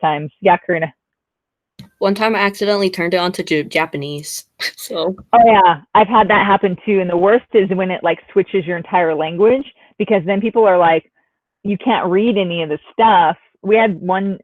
times. Yeah, Karina. One time I accidentally turned it onto Japanese. So. Oh yeah, I've had that happen too. And the worst is when it like switches your entire language, because then people are like, you can't read any of the stuff. We had one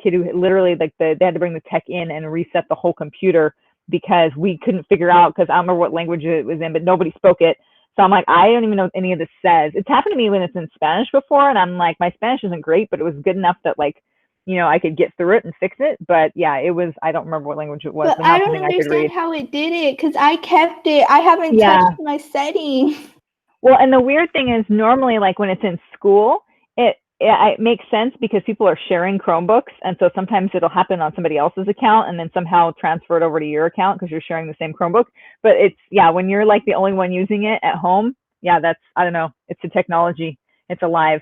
kid who literally like they had to bring the tech in and reset the whole computer because we couldn't figure out, because I don't remember what language it was in, but nobody spoke it. So I'm like, I don't even know what any of this says. It's happened to me when it's in Spanish before, and I'm like, my Spanish isn't great, but it was good enough that like, I could get through it and fix it. But yeah, it was, I don't remember what language it was, but but I not don't something I could understand read. how it did it, because I kept it. I haven't touched my settings. Well, and the weird thing is normally like when it's in school, it makes sense because people are sharing Chromebooks, and so sometimes it'll happen on somebody else's account and then somehow transfer it over to your account because you're sharing the same Chromebook. But it's, yeah, when you're like the only one using it at home, yeah, that's, I don't know, it's the technology, it's alive.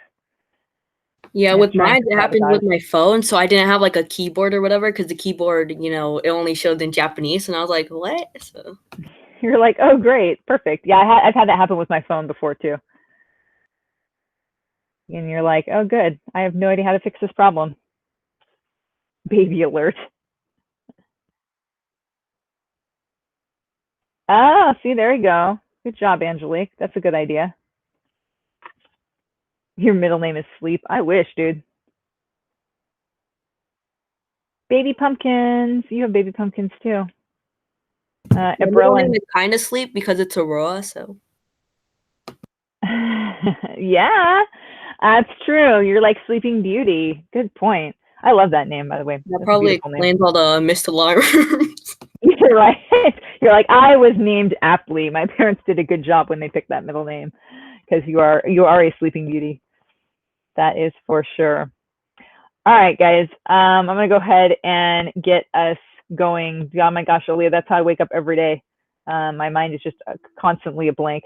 Yeah, with mine, it happened with my phone, so I didn't have like a keyboard or whatever, because the keyboard, it only showed in Japanese, and I was like, what? So. You're like, oh, great, perfect. Yeah, I've had that happen with my phone before too. And you're like, oh, good, I have no idea how to fix this problem. Baby alert. Ah, see, there you go. Good job, Angelique. That's a good idea. Your middle name is Sleep. I wish, dude. Baby pumpkins. You have baby pumpkins too. My middle name is kind of Sleep because it's Aurora, so. Yeah, that's true. You're like Sleeping Beauty. Good point. I love that name, by the way. That probably explains all the missed alarms. You're right. You're like, I was named aptly. My parents did a good job when they picked that middle name, because you are a Sleeping Beauty. That is for sure. All right, guys. I'm gonna go ahead and get us going. Oh my gosh, Aaliyah, that's how I wake up every day. My mind is just constantly a blank.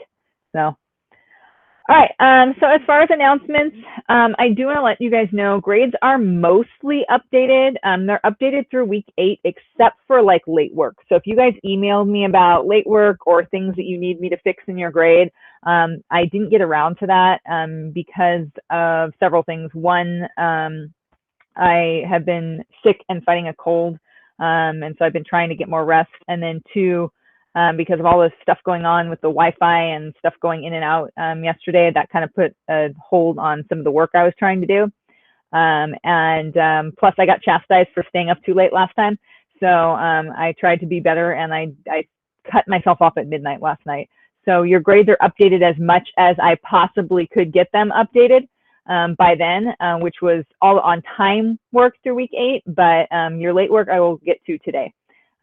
So. All right, so as far as announcements, I do want to let you guys know grades are mostly updated. They're updated through week 8, except for like late work. So if you guys emailed me about late work or things that you need me to fix in your grade, I didn't get around to that because of several things. One, I have been sick and fighting a cold, and so I've been trying to get more rest. And then 2, because of all this stuff going on with the Wi-Fi and stuff going in and out yesterday, that kind of put a hold on some of the work I was trying to do. And plus I got chastised for staying up too late last time. So I tried to be better, and I cut myself off at midnight last night. So your grades are updated as much as I possibly could get them updated by then, which was all on time work through week 8, but your late work I will get to today.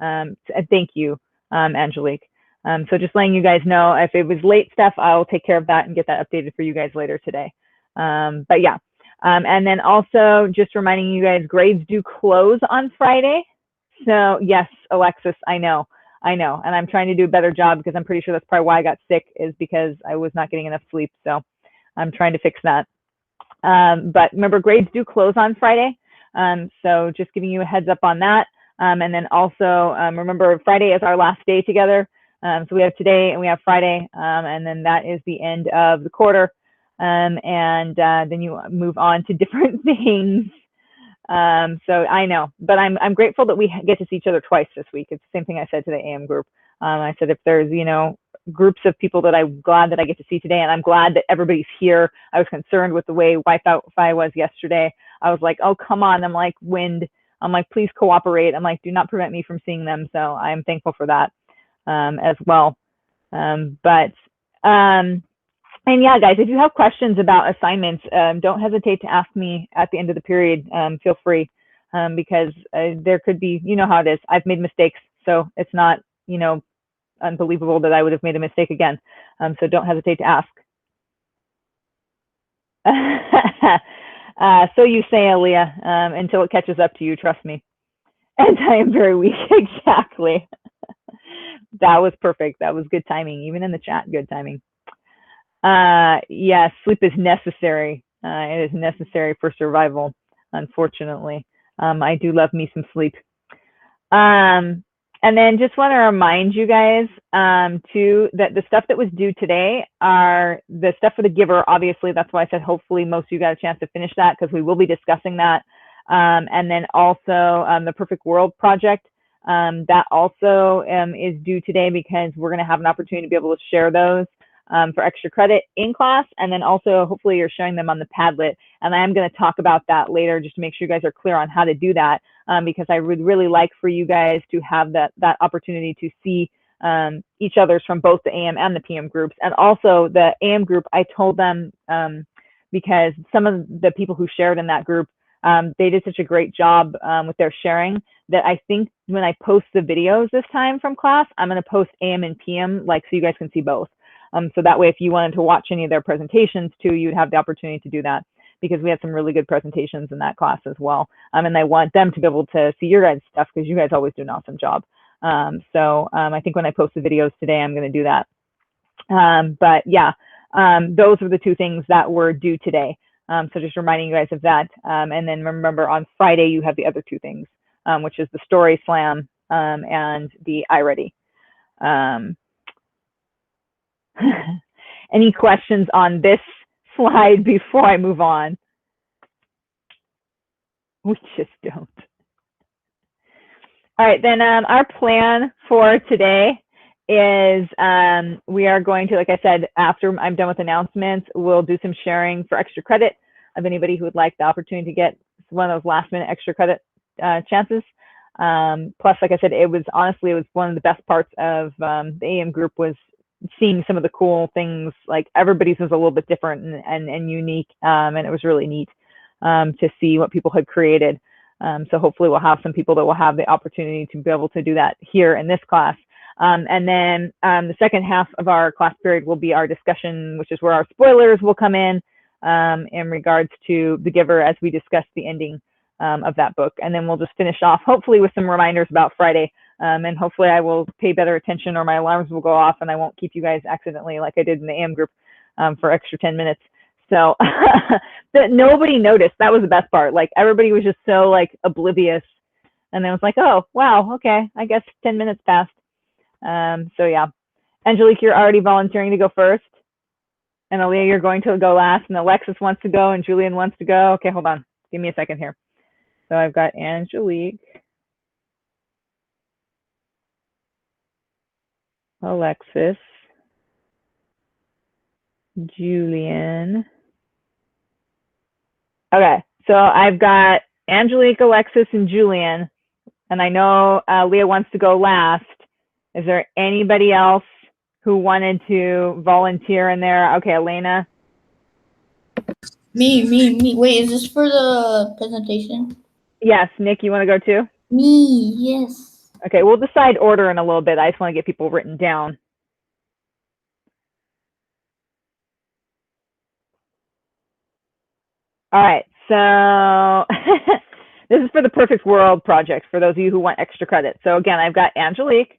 Thank you, Angelique. So just letting you guys know, if it was late stuff, I'll take care of that and get that updated for you guys later today. But yeah, and then also just reminding you guys, grades do close on Friday. So yes, Alexis, I know, and I'm trying to do a better job, because I'm pretty sure that's probably why I got sick, is because I was not getting enough sleep. So I'm trying to fix that. But remember, grades do close on Friday. So just giving you a heads up on that. And then also remember, Friday is our last day together. So we have today and we have Friday, and then that is the end of the quarter. And then you move on to different things. So I know, but I'm grateful that we get to see each other twice this week. It's the same thing I said to the AM group. I said, if there's, groups of people that I'm glad that I get to see today, and I'm glad that everybody's here. I was concerned with the way Wi-Fi was yesterday. I was like, oh, come on. I'm like, wind. I'm like, please cooperate. I'm like, do not prevent me from seeing them. So I'm thankful for that as well. And yeah, guys, if you have questions about assignments, don't hesitate to ask me at the end of the period. Feel free, because there could be, you know how it is. I've made mistakes, so it's not, unbelievable that I would have made a mistake again. So don't hesitate to ask. So you say, Aaliyah, until it catches up to you, trust me. And I am very weak. Exactly. That was perfect. That was good timing. Even in the chat, good timing. Yeah, sleep is necessary. It is necessary for survival, unfortunately. I do love me some sleep. And then just want to remind you guys too, that the stuff that was due today are the stuff for the giver. Obviously, that's why I said hopefully most of you got a chance to finish that, because we will be discussing that And then also the Perfect World project. That also is due today because we're going to have an opportunity to be able to share those for extra credit in class. And then also hopefully you're sharing them on the Padlet. And I am going to talk about that later just to make sure you guys are clear on how to do that, because I would really like for you guys to have that opportunity to see each other's from both the AM and the PM groups. And also the AM group, I told them, because some of the people who shared in that group, they did such a great job with their sharing that I think when I post the videos this time from class, I'm going to post AM and PM, like, so you guys can see both. So that way, if you wanted to watch any of their presentations too, you'd have the opportunity to do that, because we had some really good presentations in that class as well. And I want them to be able to see your guys' stuff, because you guys always do an awesome job. So I think when I post the videos today, I'm going to do that. But yeah, those were the two things that were due today. So just reminding you guys of that. And then remember, on Friday, you have the other two things, which is the Story Slam and the iReady. Any questions on this slide before I move on? We just don't. All right, then our plan for today is we are going to, like I said, after I'm done with announcements, we'll do some sharing for extra credit of anybody who would like the opportunity to get one of those last minute extra credit chances. Plus, like I said, it was one of the best parts of the AM group was seeing some of the cool things. Like, everybody's was a little bit different and unique, and it was really neat to see what people had created. So hopefully we'll have some people that will have the opportunity to be able to do that here in this class. And then the second half of our class period will be our discussion, which is where our spoilers will come in regards to The Giver, as we discuss the ending of that book. And then we'll just finish off, hopefully, with some reminders about Friday. And hopefully I will pay better attention, or my alarms will go off and I won't keep you guys accidentally like I did in the AM group for extra 10 minutes. So that nobody noticed. That was the best part. Like, everybody was just so like oblivious. And then it was like, oh, wow, okay, I guess 10 minutes passed. So yeah, Angelique, you're already volunteering to go first. And Aaliyah, you're going to go last. And Alexis wants to go and Julian wants to go. Okay, hold on. Give me a second here. So I've got Angelique, Alexis, Julian. Okay, so I've got Angelique, Alexis, and Julian. And I know Leah wants to go last. Is there anybody else who wanted to volunteer in there? Okay, Elena. Me. Wait, is this for the presentation? Yes, Nick, you want to go too? Me, yes. Okay, we'll decide order in a little bit. I just want to get people written down. All right, so this is for the Perfect World project, for those of you who want extra credit. So again, I've got Angelique,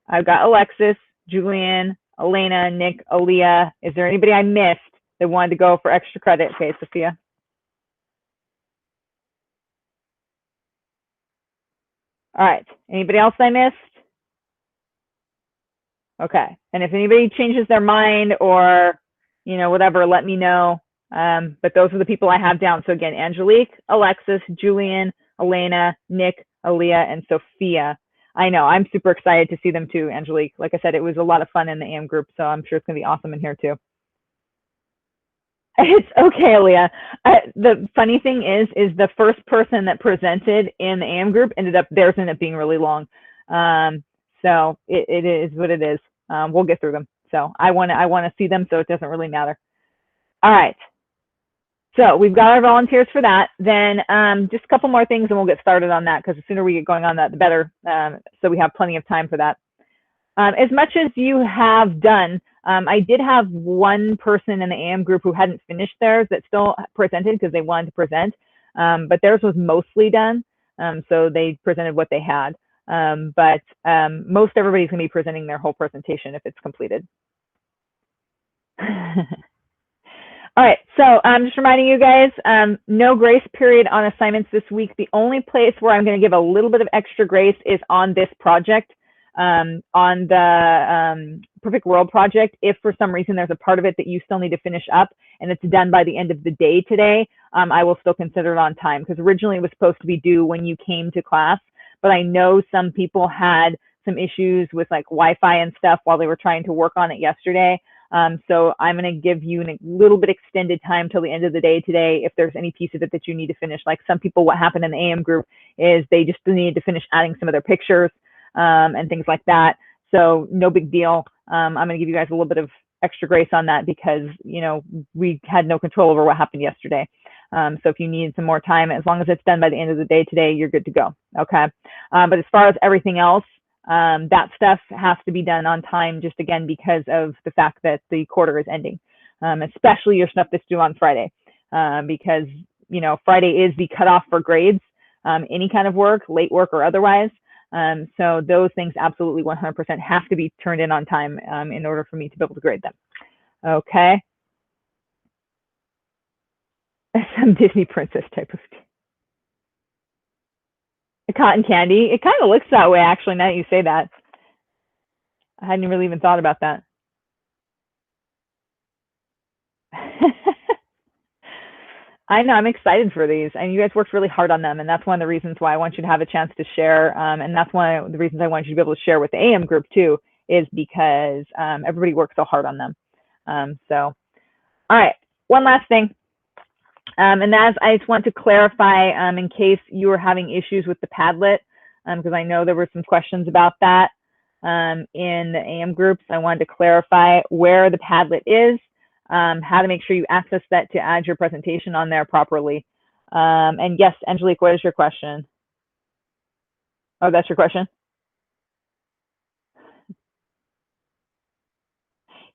I've got Alexis, Julian, Elena, Nick, Aaliyah. Is there anybody I missed that wanted to go for extra credit? Okay, Sophia. All right, anybody else I missed? Okay, and if anybody changes their mind or, you know, whatever, let me know. But those are the people I have down. So again, Angelique, Alexis, Julian, Elena, Nick, Aaliyah, and Sophia. I know, I'm super excited to see them too, Angelique. Like I said, it was a lot of fun in the AM group, so I'm sure it's gonna be awesome in here too. It's okay, Aaliyah. The funny thing is the first person that presented in the AM group theirs ended up being really long. So it is what it is. We'll get through them. So I wanna see them, so it doesn't really matter. All right. So we've got our volunteers for that. Then just a couple more things and we'll get started on that, because the sooner we get going on that, the better. So we have plenty of time for that. As much as you have done, I did have one person in the AM group who hadn't finished theirs that still presented because they wanted to present, but theirs was mostly done. So they presented what they had. But most everybody's gonna be presenting their whole presentation if it's completed. All right, so I'm just reminding you guys, no grace period on assignments this week. The only place where I'm going to give a little bit of extra grace is on this project. on the Perfect World project, if for some reason there's a part of it that you still need to finish up and it's done by the end of the day today, I will still consider it on time, because originally it was supposed to be due when you came to class, but I know some people had some issues with like Wi-Fi and stuff while they were trying to work on it yesterday. So I'm going to give you a little bit extended time till the end of the day today if there's any piece of it that you need to finish. Like some people, what happened in the AM group is they just needed to finish adding some of their pictures and things like that. So no big deal. I'm going to give you guys a little bit of extra grace on that because, you know, we had no control over what happened yesterday. So if you need some more time, as long as it's done by the end of the day today, you're good to go. Okay. But as far as everything else, that stuff has to be done on time, just again, because of the fact that the quarter is ending, especially your stuff that's due on Friday, because, you know, Friday is the cutoff for grades, any kind of work, late work or otherwise. So those things absolutely 100% have to be turned in on time in order for me to be able to grade them. Okay. Some Disney princess type of cotton candy. It kind of looks that way, actually, now that you say that. I hadn't really even thought about that. I know, I'm excited for these, and you guys worked really hard on them, and that's one of the reasons why I want you to have a chance to share, and that's one of the reasons I want you to be able to share with the AM group too, is because everybody worked so hard on them. So, all right, one last thing, and that's, I just want to clarify in case you were having issues with the Padlet, because I know there were some questions about that in the AM groups. I wanted to clarify where the Padlet is, how to make sure you access that to add your presentation on there properly. And yes, Angelique, what is your question? Oh, that's your question?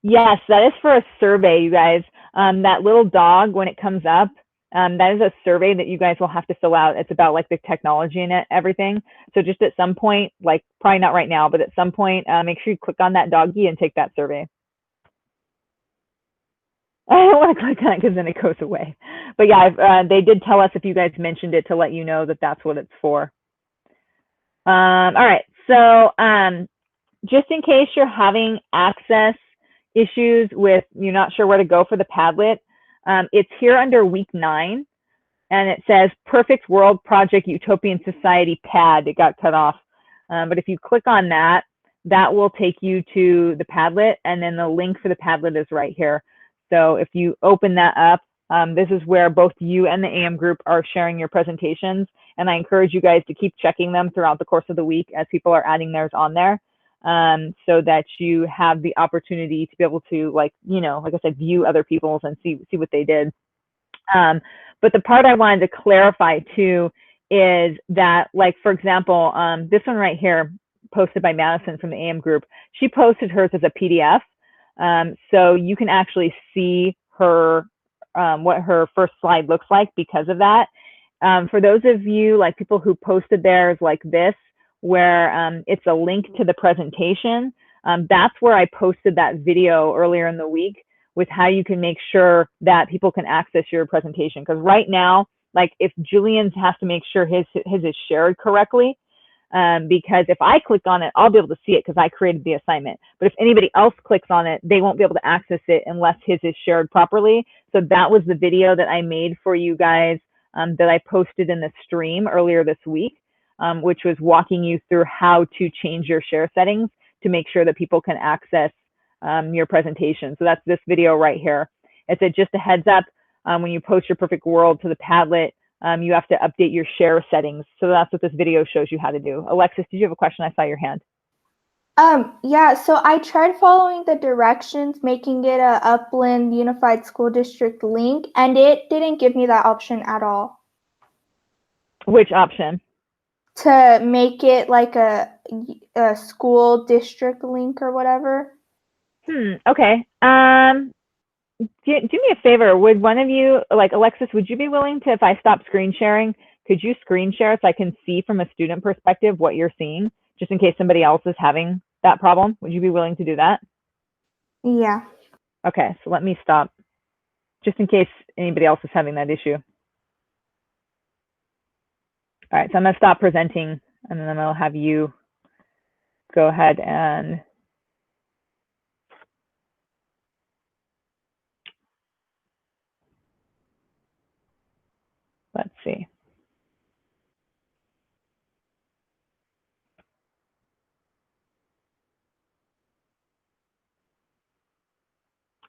Yes, that is for a survey, you guys. That little dog, when it comes up, that is a survey that you guys will have to fill out. It's about like the technology and everything. So just at some point, like probably not right now, but at some point, make sure you click on that doggy and take that survey. I don't want to click on it because then it goes away. But yeah, they did tell us if you guys mentioned it to let you know that that's what it's for. All right, so just in case you're having access issues with, you're not sure where to go for the Padlet, it's here under week 9, and it says Perfect World Project Utopian Society Pad. It got cut off. But if you click on that, that will take you to the Padlet, and then the link for the Padlet is right here. So if you open that up, this is where both you and the AM group are sharing your presentations. And I encourage you guys to keep checking them throughout the course of the week as people are adding theirs on there, so that you have the opportunity to be able to, like, you know, like I said, view other people's and see what they did. But the part I wanted to clarify too is that, like, for example, this one right here, posted by Madison from the AM group, she posted hers as a PDF. So you can actually see her, what her first slide looks like because of that. For those of you, like people who posted theirs like this, where it's a link to the presentation, that's where I posted that video earlier in the week with how you can make sure that people can access your presentation. Because right now, like if Julian's has to make sure his is shared correctly, because if I click on it, I'll be able to see it because I created the assignment. But if anybody else clicks on it, they won't be able to access it unless his is shared properly. So that was the video that I made for you guys that I posted in the stream earlier this week, which was walking you through how to change your share settings to make sure that people can access your presentation. So that's this video right here. It's just a heads up, when you post your Perfect World to the Padlet, you have to update your share settings. So that's what this video shows you how to do. Alexis, did you have a question? I saw your hand. Yeah, so I tried following the directions, making it a Upland Unified School District link, and it didn't give me that option at all. Which option? To make it like a school district link or whatever. Okay. Do me a favor. Would one of you, like Alexis, would you be willing to, if I stop screen sharing, could you screen share so I can see from a student perspective what you're seeing, just in case somebody else is having that problem? Would you be willing to do that? Yeah. Okay, so let me stop, just in case anybody else is having that issue. All right, so I'm gonna stop presenting, and then I'll have you go ahead and let's see.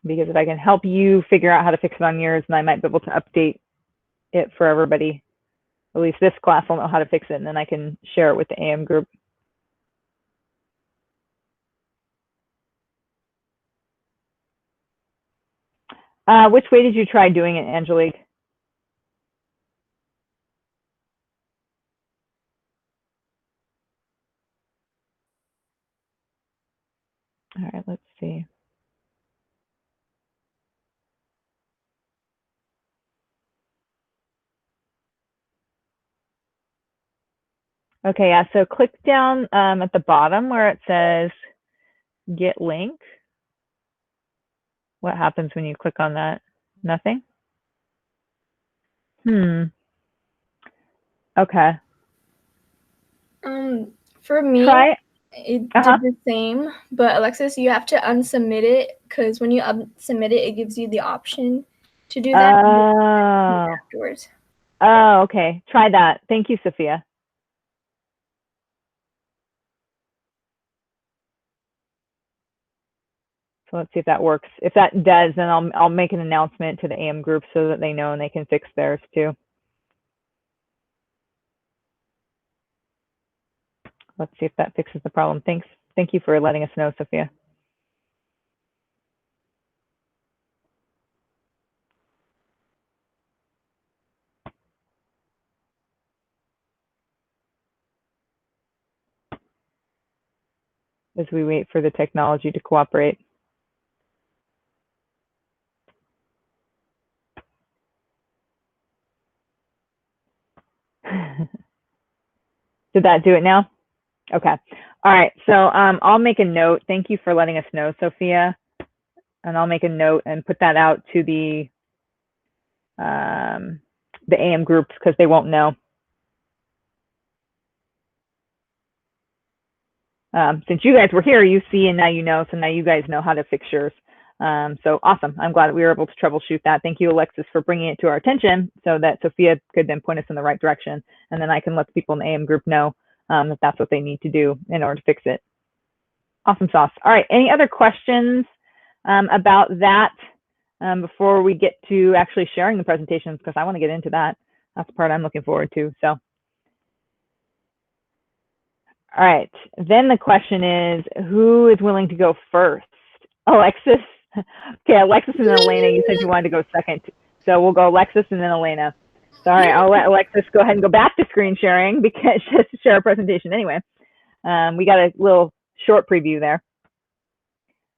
Because if I can help you figure out how to fix it on yours, then I might be able to update it for everybody. At least this class will know how to fix it, and then I can share it with the AM group. Which way did you try doing it, Angelique? All right, let's see. Okay, yeah, so click down at the bottom where it says get link. What happens when you click on that? Nothing? Okay. For me, Try. it did the same, but Alexis, you have to unsubmit it because when you submit it, it gives you the option to do that afterwards. Oh, okay. Try that. Thank you, Sophia. So let's see if that works. If that does, then I'll make an announcement to the AM group so that they know and they can fix theirs too. Let's see if that fixes the problem. Thanks. Thank you for letting us know, Sophia. As we wait for the technology to cooperate. Did that do it now? Okay. All right. So I'll make a note. Thank you for letting us know, Sophia. And I'll make a note and put that out to the AM groups because they won't know. Since you guys were here, you see, and now you know, so now you guys know how to fix yours. So awesome. I'm glad we were able to troubleshoot that. Thank you, Alexis, for bringing it to our attention so that Sophia could then point us in the right direction. And then I can let the people in the AM group know that that's what they need to do in order to fix it. Awesome sauce. All right. Any other questions about that before we get to actually sharing the presentations? Because I want to get into that. That's the part I'm looking forward to. So. All right, then the question is, who is willing to go first? Alexis? Okay, Alexis and then Elena, you said you wanted to go second. So we'll go Alexis and then Elena. Sorry, I'll let Alexis go ahead and go back to screen sharing because she has to share a presentation anyway. We got a little short preview there.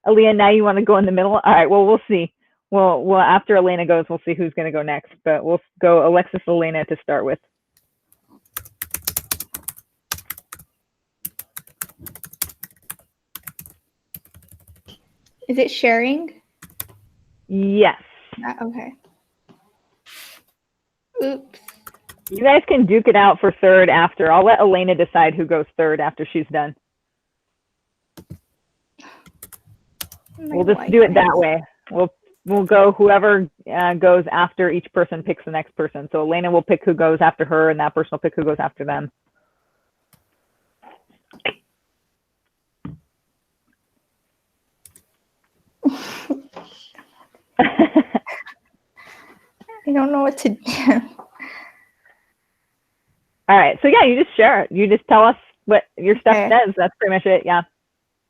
Aaliyah, now you want to go in the middle? All right, well, we'll see. Well, after Elena goes, we'll see who's going to go next, but we'll go Alexis, Elena to start with. Is it sharing? Yes. Okay. Oops. You guys can duke it out for third after. I'll let Elena decide who goes third after she's done. We'll just do it that way. We'll go whoever goes after each person picks the next person. So Elena will pick who goes after her, and that person will pick who goes after them. I don't know what to do. All right. So yeah, you just share it. You just tell us what your stuff says. That's pretty much it. Yeah.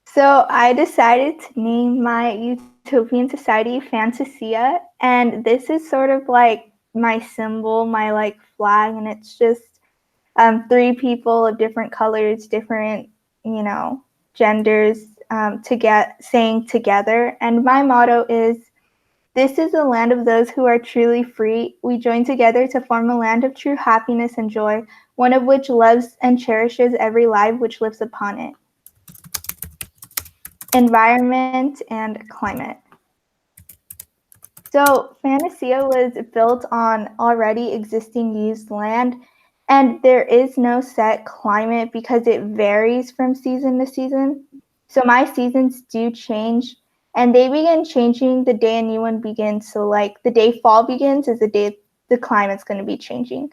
So I decided to name my Utopian Society Fantasia, and this is sort of like my symbol, my like flag, and it's just 3 people of different colors, different, genders, saying together. And my motto is, "This is the land of those who are truly free. We join together to form a land of true happiness and joy, one of which loves and cherishes every life which lives upon it." Environment and climate. So Fantasia was built on already existing used land, And there is no set climate because it varies from season to season. So my seasons do change, and they begin changing the day a new one begins. So like the day fall begins is the day the climate's going to be changing.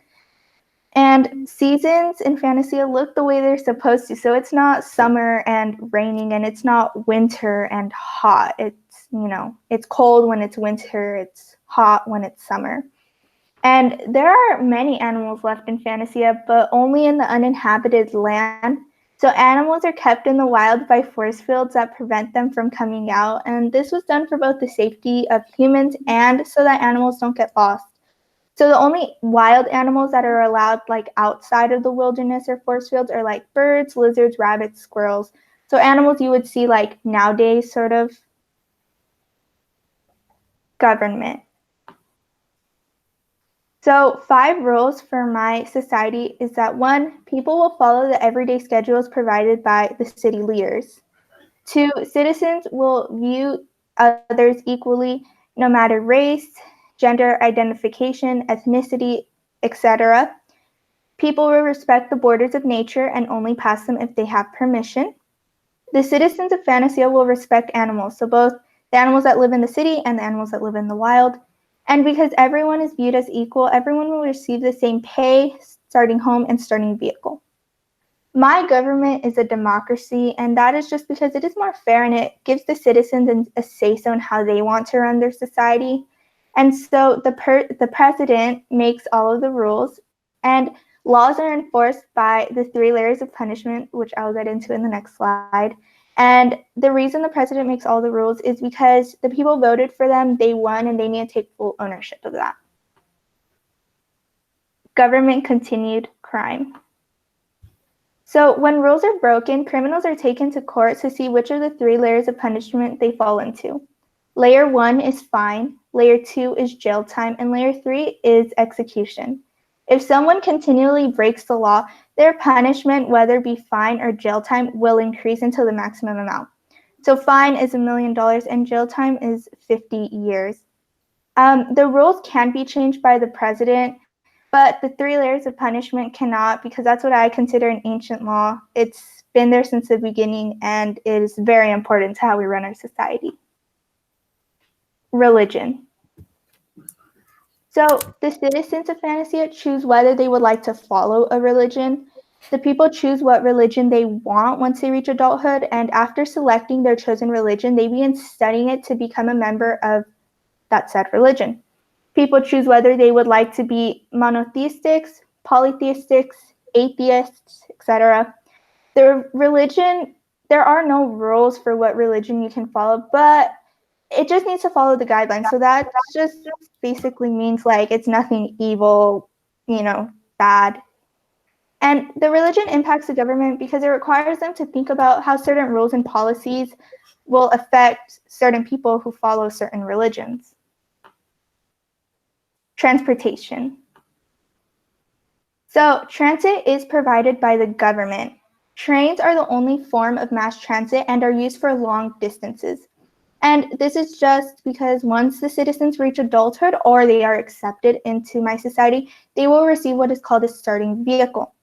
And seasons in Fantasia look the way they're supposed to. So it's not summer and raining, and it's not winter and hot. It's, you know, it's cold when it's winter, it's hot when it's summer. And there are many animals left in Fantasia, but only in the uninhabited land. So animals are kept in the wild by force fields that prevent them from coming out. And this was done for both the safety of humans and so that animals don't get lost. So the only wild animals that are allowed like outside of the wilderness or force fields are like birds, lizards, rabbits, squirrels. So animals you would see like nowadays sort of government. So 5 rules for my society is that 1, people will follow the everyday schedules provided by the city leaders. 2, citizens will view others equally no matter race, gender identification, ethnicity, etc. People will respect the borders of nature and only pass them if they have permission. The citizens of Fantasia will respect animals, so both the animals that live in the city and the animals that live in the wild. And because everyone is viewed as equal, everyone will receive the same pay, starting home, and starting vehicle. My government is a democracy, and that is just because it is more fair and it gives the citizens a say-so in how they want to run their society. And so the president makes all of the rules, and laws are enforced by the 3 layers of punishment, which I'll get into in the next slide. And the reason the president makes all the rules is because the people voted for them, they won, and they need to take full ownership of that. Government continued crime. So when rules are broken, criminals are taken to court to see which of the 3 layers of punishment they fall into. Layer 1 is fine, layer 2 is jail time, and layer 3 is execution. If someone continually breaks the law, their punishment, whether it be fine or jail time, will increase until the maximum amount. So fine is $1 million and jail time is 50 years. The rules can be changed by the president, but the 3 layers of punishment cannot, because that's what I consider an ancient law. It's been there since the beginning, and it is very important to how we run our society. Religion. So the citizens of Fantasia choose whether they would like to follow a religion. The people choose what religion they want once they reach adulthood, and after selecting their chosen religion, they begin studying it to become a member of that said religion. People choose whether they would like to be monotheistics, polytheistics, atheists, etc. There are no rules for what religion you can follow, but it just needs to follow the guidelines. So that just basically means like it's nothing evil, bad. And the religion impacts the government because it requires them to think about how certain rules and policies will affect certain people who follow certain religions. Transportation. So transit is provided by the government. Trains are the only form of mass transit and are used for long distances. And this is just because once the citizens reach adulthood or they are accepted into my society, they will receive what is called a starting vehicle.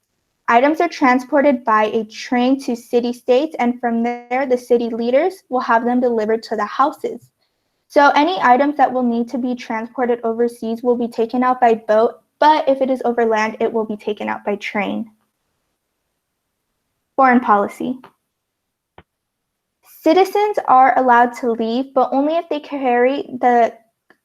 Items are transported by a train to city-states, and from there, the city leaders will have them delivered to the houses. So any items that will need to be transported overseas will be taken out by boat, but if it is over land, it will be taken out by train. Foreign policy. Citizens are allowed to leave, but only if they carry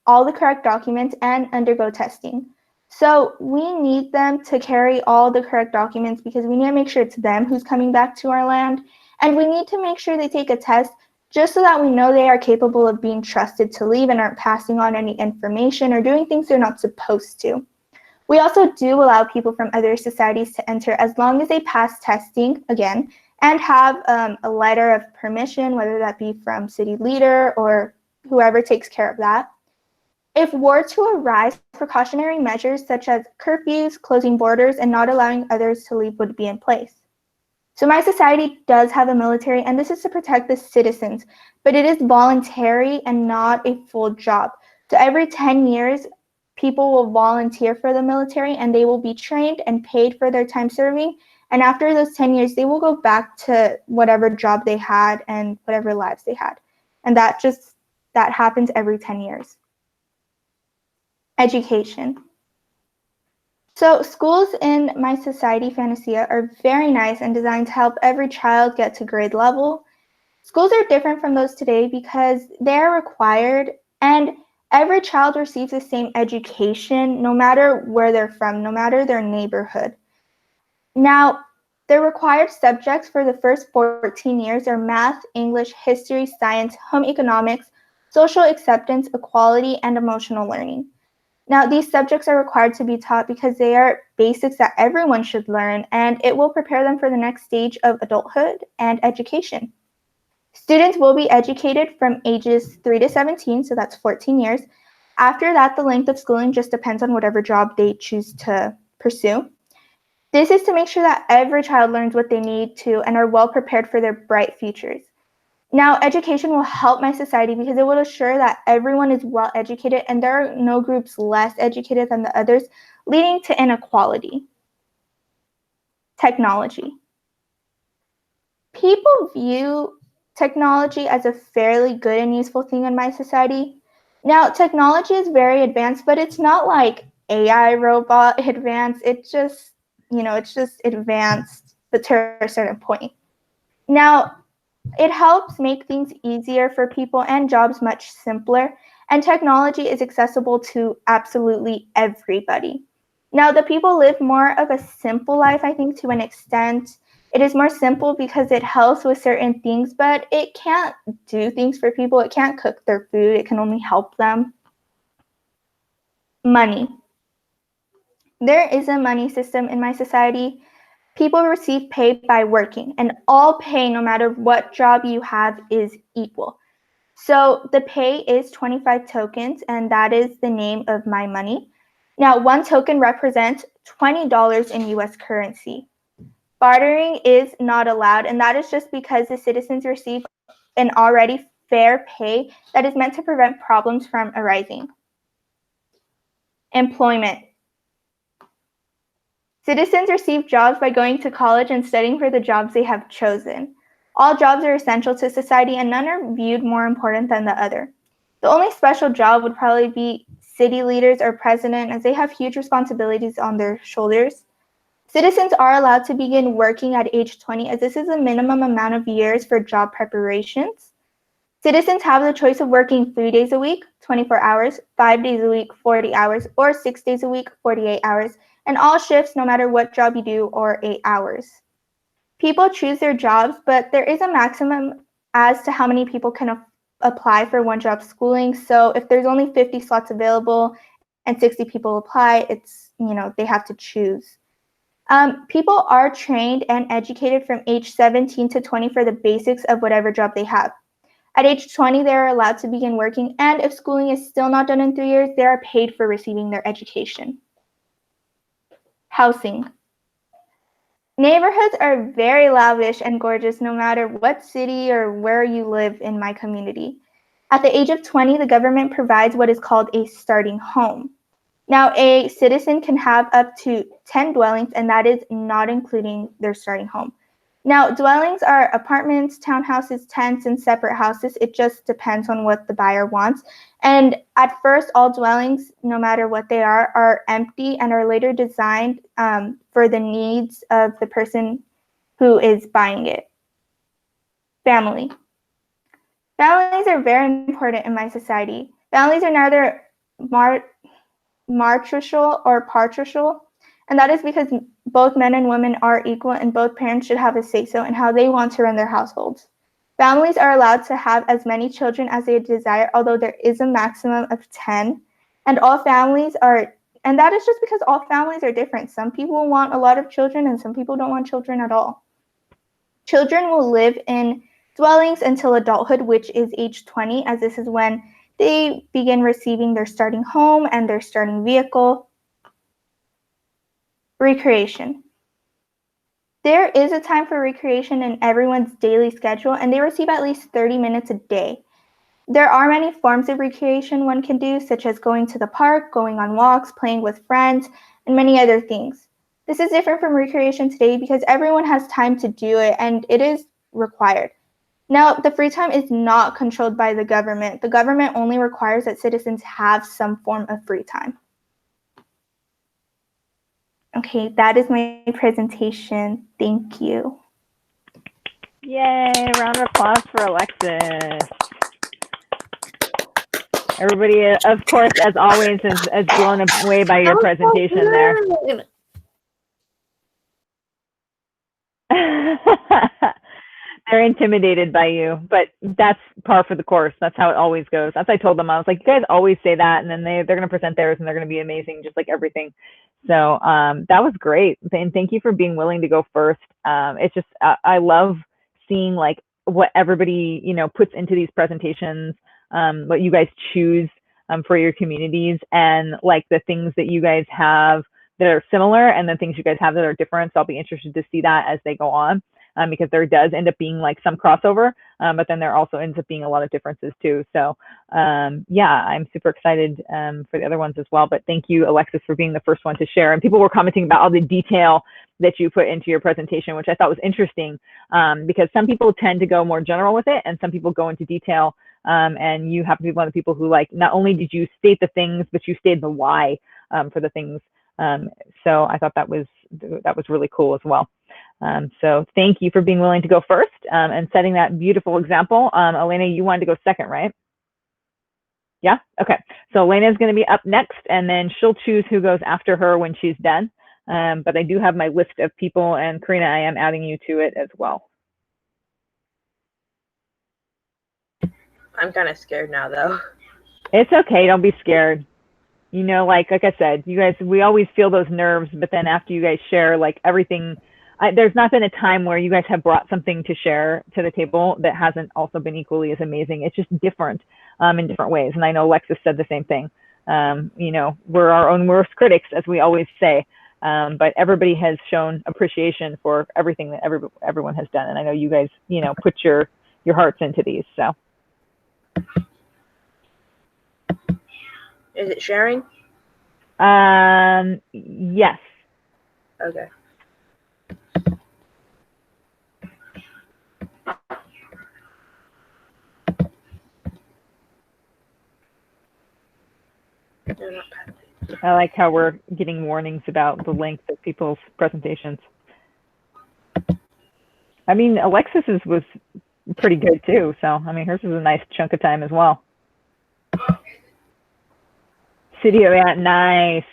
all the correct documents and undergo testing. So we need them to carry all the correct documents because we need to make sure it's them who's coming back to our land. And we need to make sure they take a test just so that we know they are capable of being trusted to leave and aren't passing on any information or doing things they're not supposed to. We also do allow people from other societies to enter as long as they pass testing, again, and have a letter of permission, whether that be from city leader or whoever takes care of that. If were to arise, precautionary measures such as curfews, closing borders, and not allowing others to leave would be in place. So my society does have a military, and this is to protect the citizens, but it is voluntary and not a full job. So every 10 years, people will volunteer for the military and they will be trained and paid for their time serving. And after those 10 years, they will go back to whatever job they had and whatever lives they had. And that happens every 10 years. Education. So schools in my society, Fantasia, are very nice and designed to help every child get to grade level. Schools are different from those today because they're required and every child receives the same education no matter where they're from, no matter their neighborhood. Now, the required subjects for the first 14 years are math, English, history, science, home economics, social acceptance, equality, and emotional learning. Now, these subjects are required to be taught because they are basics that everyone should learn, and it will prepare them for the next stage of adulthood and education. Students will be educated from ages 3 to 17, so that's 14 years. After that, the length of schooling just depends on whatever job they choose to pursue. This is to make sure that every child learns what they need to and are well prepared for their bright futures. Now, education will help my society because it will assure that everyone is well educated and there are no groups less educated than the others, leading to inequality. Technology. People view technology as a fairly good and useful thing in my society. Now, technology is very advanced, but it's not like AI robot advanced. It's just advanced, but to a certain point. Now, it helps make things easier for people and jobs much simpler, and technology is accessible to absolutely everybody. Now, the people live more of a simple life, I think, to an extent. It is more simple because it helps with certain things, but it can't do things for people. It can't cook their food. It can only help them. Money. There is a money system in my society. People receive pay by working, and all pay, no matter what job you have, is equal. So the pay is 25 tokens, and that is the name of my money. Now, one token represents $20 in US currency. Bartering is not allowed, and that is just because the citizens receive an already fair pay that is meant to prevent problems from arising. Employment. Citizens receive jobs by going to college and studying for the jobs they have chosen. All jobs are essential to society and none are viewed more important than the other. The only special job would probably be city leaders or president, as they have huge responsibilities on their shoulders. Citizens are allowed to begin working at age 20, as this is the minimum amount of years for job preparations. Citizens have the choice of working 3 days a week, 24 hours, 5 days a week, 40 hours, or 6 days a week, 48 hours, and all shifts, no matter what job you do, are 8 hours. People choose their jobs, but there is a maximum as to how many people can apply for one job schooling. So if there's only 50 slots available and 60 people apply, they have to choose. People are trained and educated from age 17 to 20 for the basics of whatever job they have. At age 20, they are allowed to begin working, and if schooling is still not done in 3 years, they are paid for receiving their education. Housing. Neighborhoods are very lavish and gorgeous no matter what city or where you live in my community. At the age of 20, the government provides what is called a starting home. Now, a citizen can have up to 10 dwellings, and that is not including their starting home. Now, dwellings are apartments, townhouses, tents, and separate houses. It just depends on what the buyer wants. And at first, all dwellings, no matter what they are empty and are later designed for the needs of the person who is buying it. Family. Families are very important in my society. Families are neither matriarchal or patriarchal, and that is because both men and women are equal and both parents should have a say-so in how they want to run their households. Families are allowed to have as many children as they desire, although there is a maximum of 10. And that is just because all families are different. Some people want a lot of children and some people don't want children at all. Children will live in dwellings until adulthood, which is age 20, as this is when they begin receiving their starting home and their starting vehicle. Recreation. There is a time for recreation in everyone's daily schedule, and they receive at least 30 minutes a day. There are many forms of recreation one can do, such as going to the park, going on walks, playing with friends, and many other things. This is different from recreation today because everyone has time to do it and it is required. Now, the free time is not controlled by the government. The government only requires that citizens have some form of free time. Okay, that is my presentation. Thank you. Yay, round of applause for Alexis. Everybody, of course, as always, is blown away by your presentation there. They're intimidated by you, but that's par for the course. That's how it always goes. As I told them, I was like, you guys always say that, and then they're going to present theirs, and they're going to be amazing, just like everything. So that was great, and thank you for being willing to go first. It's just I love seeing like what everybody puts into these presentations, what you guys choose for your communities, and like the things that you guys have that are similar, and the things you guys have that are different. So I'll be interested to see that as they go on. Because there does end up being like some crossover, but then there also ends up being a lot of differences too. So yeah, I'm super excited for the other ones as well. But thank you, Alexis, for being the first one to share. And people were commenting about all the detail that you put into your presentation, which I thought was interesting, because some people tend to go more general with it, and some people go into detail. And you happen to be one of the people who, like, not only did you state the things, but you stated the why for the things. So I thought that was really cool as well. So thank you for being willing to go first and setting that beautiful example. Elena, you wanted to go second, right? Yeah? Okay. So Elena is going to be up next, and then she'll choose who goes after her when she's done. But I do have my list of people, and Karina, I am adding you to it as well. I'm kind of scared now, though. It's okay. Don't be scared. Like I said, you guys, we always feel those nerves, but then after you guys share, like everything, there's not been a time where you guys have brought something to share to the table that hasn't also been equally as amazing. It's just different in different ways. And I know Alexis said the same thing. We're our own worst critics, as we always say, but everybody has shown appreciation for everything that everyone has done. And I know you guys, put your hearts into these. So. Is it sharing? Yes. Okay. I like how we're getting warnings about the length of people's presentations. I mean, Alexis's was pretty good too. So, I mean, hers was a nice chunk of time as well. City of Ant, nice.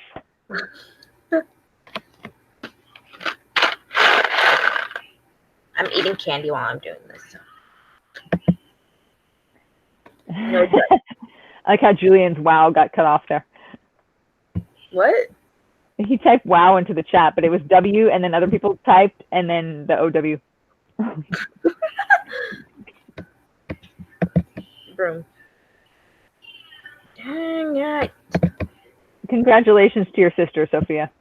I'm eating candy while I'm doing this. So. No I like how Julian's wow got cut off there. What? He typed wow into the chat, but it was W, and then other people typed, and then the OW. Broom. Dang it. Congratulations to your sister, Sophia.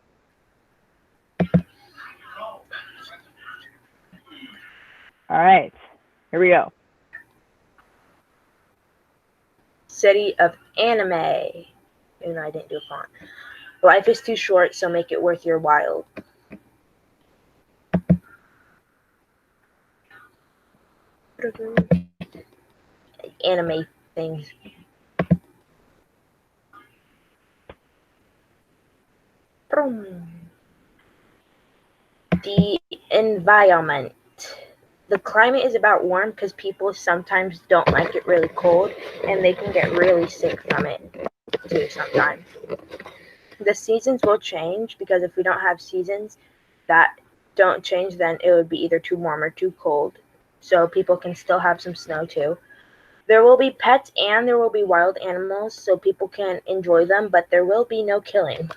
All right, here we go. City of Anime. Even though I didn't do a font. Life is too short, so make it worth your while. Anime things. The environment. The climate is about warm because people sometimes don't like it really cold, and they can get really sick from it too sometimes. The seasons will change because if we don't have seasons that don't change, then it would be either too warm or too cold. So people can still have some snow too. There will be pets and there will be wild animals, so people can enjoy them, but there will be no killing.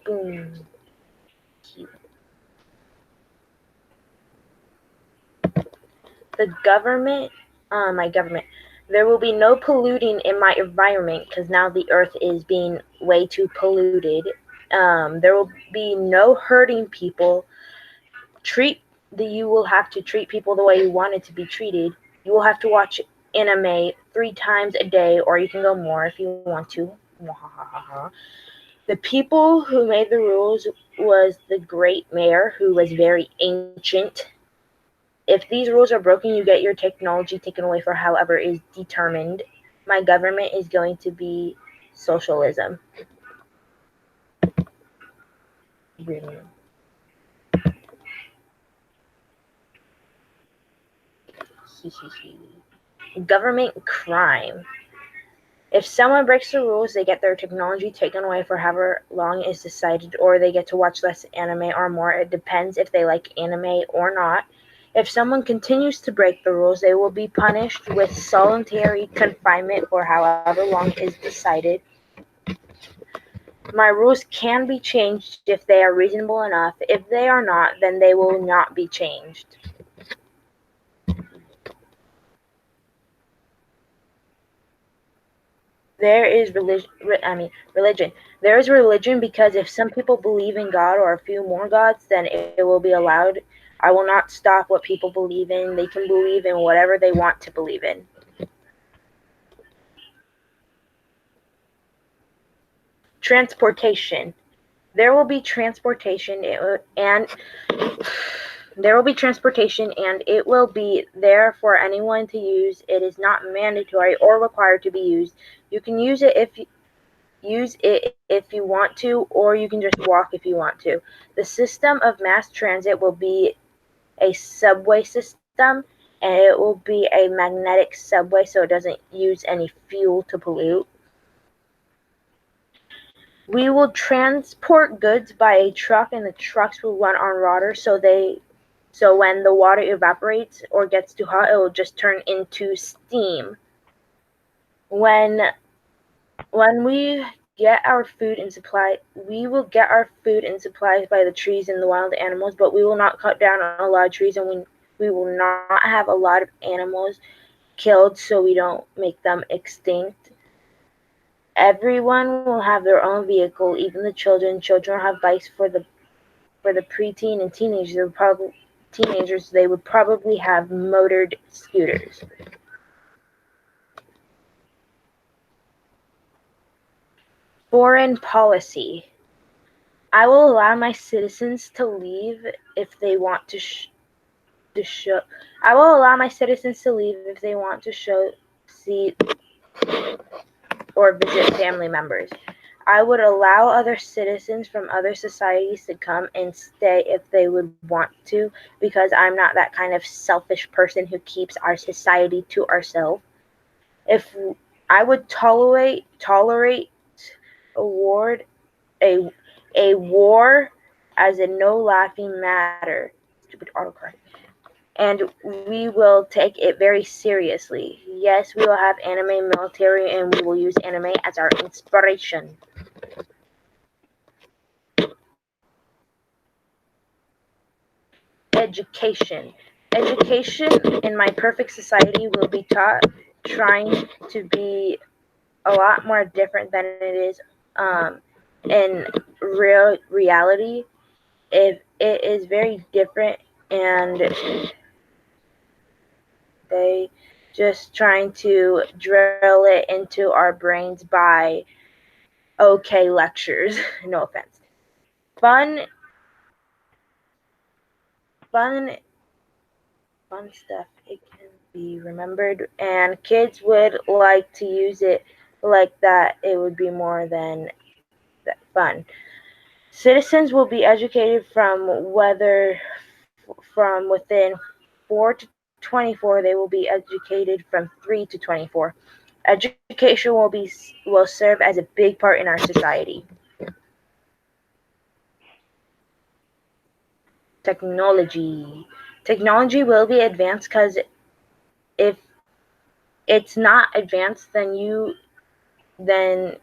Boom. The government, there will be no polluting in my environment because now the earth is being way too polluted. There will be no hurting people. Treat you will have to treat people the way you wanted to be treated. You will have to watch anime 3 times a day, or you can go more if you want to. The people who made the rules was the Great Mayor, who was very ancient. If these rules are broken, you get your technology taken away for however is determined. My government is going to be socialism. Really. Government crime. If someone breaks the rules, they get their technology taken away for however long is decided, or they get to watch less anime or more. It depends if they like anime or not. If someone continues to break the rules, they will be punished with solitary confinement for however long is decided. My rules can be changed if they are reasonable enough. If they are not, then they will not be changed. There is religion. There is religion because if some people believe in God or a few more gods, then it will be allowed. I will not stop what people believe in. They can believe in whatever they want to believe in. Transportation. There will be transportation and it will be there for anyone to use. It is not mandatory or required to be used. You can use it if you want to, or you can just walk if you want to. The system of mass transit will be a subway system, and it will be a magnetic subway, so it doesn't use any fuel to pollute. We will transport goods by a truck, and the trucks will run on water, so when the water evaporates or gets too hot, it will just turn into steam. When we get our food and supply, we will get our food and supplies by the trees and the wild animals, but we will not cut down a lot of trees, and we will not have a lot of animals killed so we don't make them extinct. Everyone will have their own vehicle, even the children. Children will have bikes for the preteen and teenagers. They would probably have motored scooters. Foreign policy. I will allow my citizens to leave if they want to I will allow my citizens to leave if they want to see or visit family members. I would allow other citizens from other societies to come and stay if they would want to, because I'm not that kind of selfish person who keeps our society to ourselves. If I would tolerate a war as a no laughing matter. Stupid autocorrect. And we will take it very seriously. Yes, we will have anime military, and we will use anime as our inspiration. Education. Education in my perfect society will be trying to be a lot more different than it is in reality. If it is very different, and they just trying to drill it into our brains by okay lectures. No offense. Fun stuff. It can be remembered, and kids would like to use it like that. It would be more than that fun. Citizens will be educated from within 4 to 24. They will be educated from 3 to 24. Education will serve as a big part in our society. Technology will be advanced, because if it's not advanced, then you do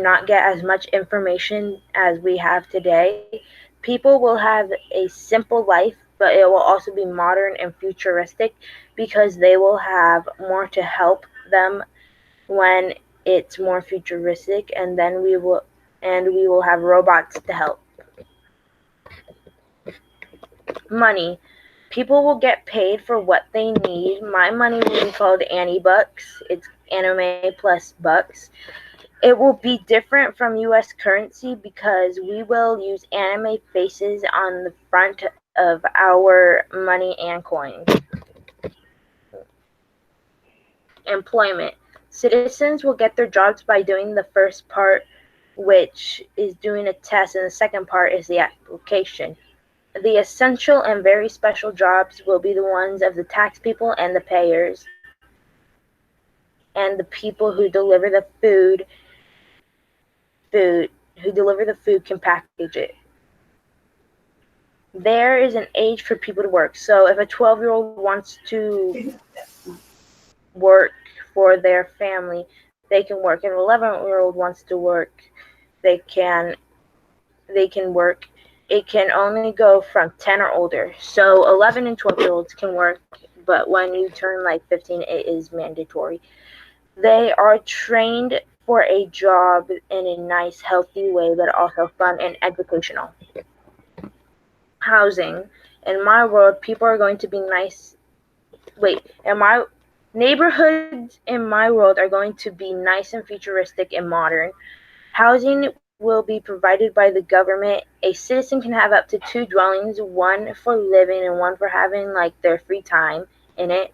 not get as much information as we have today. People will have a simple life, but it will also be modern and futuristic, because they will have more to help them when it's more futuristic, and then we will have robots to help. Money. People will get paid for what they need. My money will be called Annie Bucks. It's anime plus bucks. It will be different from US currency because we will use anime faces on the front of our money and coins. Employment. Citizens will get their jobs by doing the first part, which is doing a test, and the second part is the application. The essential and very special jobs will be the ones of the tax people and the payers and the people who deliver the food can package it. There is an age for people to work. So if a 12-year-old wants to work for their family, they can work. If an 11-year-old wants to work, they can work. It can only go from 10 or older. So 11 and 12-year-olds can work, but when you turn like 15, it is mandatory. They are trained for a job in a nice, healthy way, but also fun and educational. Housing. In my world, people are going to be nice. Neighborhoods in my world are going to be nice and futuristic and modern. Housing will be provided by the government. A citizen can have up to 2 dwellings, one for living and one for having like their free time in it.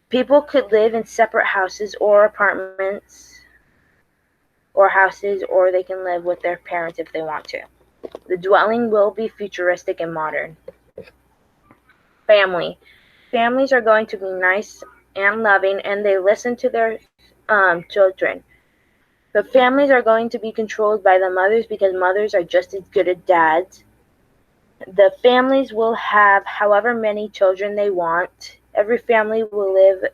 People could live in separate houses or apartments or houses, or they can live with their parents if they want to. The dwelling will be futuristic and modern. Family. Families are going to be nice and loving, and they listen to their children. The families are going to be controlled by the mothers because mothers are just as good as dads. The families will have however many children they want. Every family will live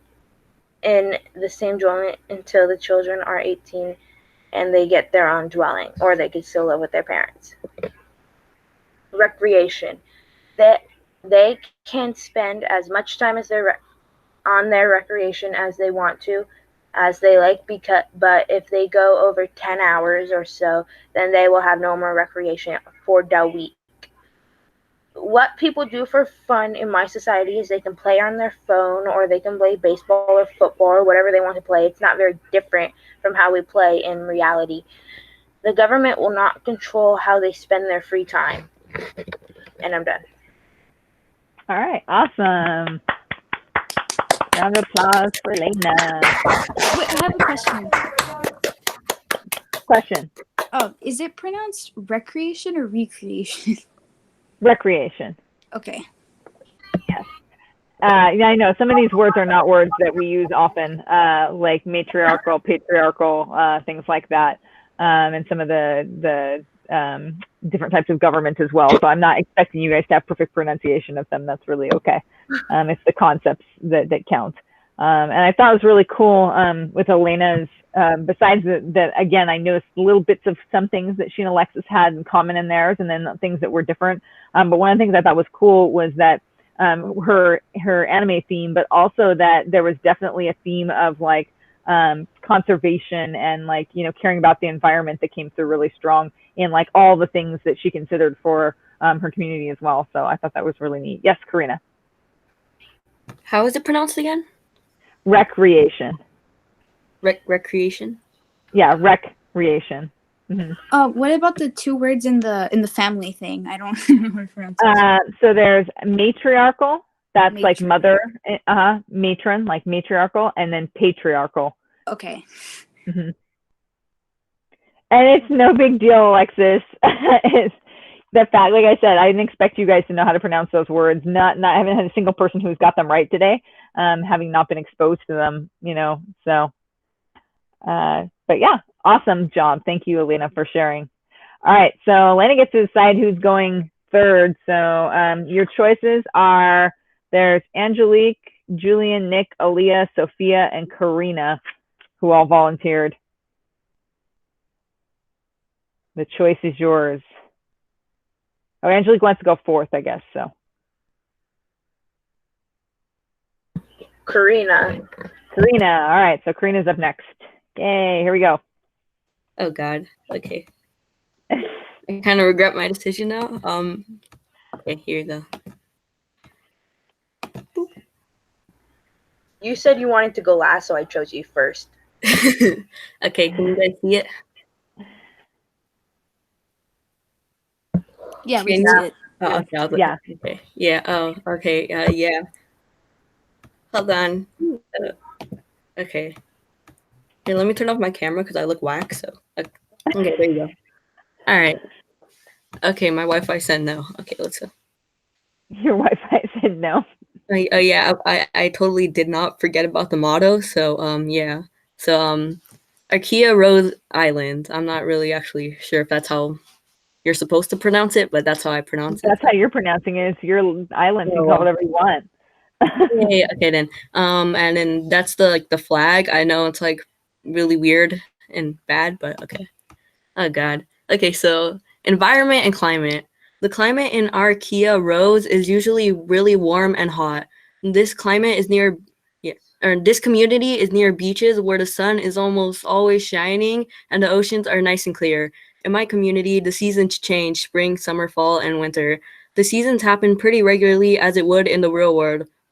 in the same dwelling until the children are 18 and they get their own dwelling, or they can still live with their parents. Recreation. They can spend as much time as on their recreation as they want to, as they like, but if they go over 10 hours or so, then they will have no more recreation for the week. What people do for fun in my society is they can play on their phone, or they can play baseball or football or whatever they want to play. It's not very different from how we play in reality. The government will not control how they spend their free time. And I'm done. All right, awesome. Round of applause for Lena. Wait, I have a question. Question. Oh, is it pronounced recreation or recreation? Recreation. Okay. Yes. Yeah, I know some of these words are not words that we use often, like matriarchal, patriarchal, things like that, and some of the different types of government as well. So I'm not expecting you guys to have perfect pronunciation of them. That's really okay. It's the concepts that count. And I thought it was really cool with Elena's, besides that, again, I noticed little bits of some things that she and Alexis had in common in theirs, and then things that were different. But one of the things I thought was cool was that her anime theme, but also that there was definitely a theme of like conservation and like, you know, caring about the environment that came through really strong in like all the things that she considered for her community as well. So I thought that was really neat. Yes, Karina. How is it pronounced again? Recreation. Recreation? Yeah, recreation. Mm-hmm. What about the 2 words in the family thing? I don't know how to pronounce it. So there's matriarchal. That's like mother. Matron, like matriarchal, and then patriarchal. Okay. Mm-hmm. And it's no big deal, Alexis. It's the fact, like I said, I didn't expect you guys to know how to pronounce those words. I haven't had a single person who's got them right today, having not been exposed to them, you know. So, but yeah, awesome job. Thank you, Elena, for sharing. All right, so Elena gets to decide who's going third. So your choices are, there's Angelique, Julian, Nick, Aaliyah, Sophia, and Karina, who all volunteered. The choice is yours. Oh, Angelique wants to go fourth, I guess, so. Karina. All right, so Karina's up next. Yay, here we go. Oh God. Okay. I kind of regret my decision now. Okay, here you go. You said you wanted to go last, so I chose you first. Okay, can you guys see it? Yeah, we Can can you? see it. Oh, okay. Yeah. Okay. Yeah. Oh, okay. Yeah. Hold on. Okay. Here, let me turn off my camera because I look whack. So, okay, there you go. All right. Okay, my Wi-Fi said no. Okay, let's go. Your Wi-Fi said no. Yeah, I totally did not forget about the motto. So, yeah. So, Ikea Rose Island. I'm not really actually sure if that's how you're supposed to pronounce it, but that's how I pronounce it. That's how you're pronouncing it. It's your island. You Oh, can call it whatever you want. Yeah, okay then. And then that's the flag. I know it's like really weird and bad, but okay. Oh God. Okay, so environment and climate. The climate in Arkea Rose is usually really warm and hot. This climate is near, yeah, or this community is near beaches where the sun is almost always shining and the oceans are nice and clear. In my community, the seasons change: spring, summer, fall, and winter. The seasons happen pretty regularly as it would in the real